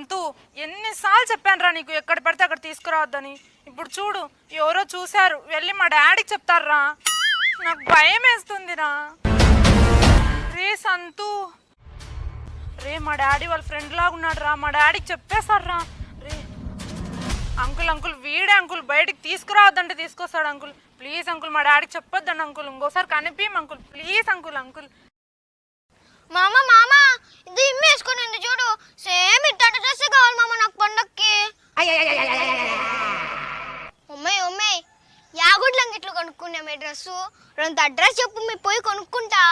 సంతు ఎన్నిసార్లు చెప్పాను రా నీకు ఎక్కడ పడితే అక్కడ తీసుకురావద్దని. ఇప్పుడు చూడు ఎవరో చూశారు, వెళ్ళి మా డాడీకి చెప్తారా. నాకు భయం వేస్తుందిరా. రే సంతు, రే మా డాడీ వాళ్ళ ఫ్రెండ్ లాగా ఉన్నాడు రా, మా డాడీకి చెప్పేశారా. రే అంకుల్ అంకుల్ వీడే అంకుల్, బయటికి తీసుకురావద్దంటే తీసుకొస్తాడు అంకుల్. ప్లీజ్ అంకుల్ మా డాడీకి చెప్పొద్దండి అంకుల్, ఇంకోసారి కనిపించం అంకుల్, ప్లీజ్ అంకుల్. అంకుల్ మామ మామ ఇది ఇమ్మేసుకుని ఉంది చూడు, సేమ్ ఇట్ట డ్రెస్ కావాలి మామ నాకు పండక్కి. అమ్మాయి అమ్మాయి యాగుడ్లంగి ఇట్లా కొనుక్కున్నామే డ్రెస్సు, రెండు అడ్రస్ చెప్పు మీ పోయి కొనుక్కుంటా.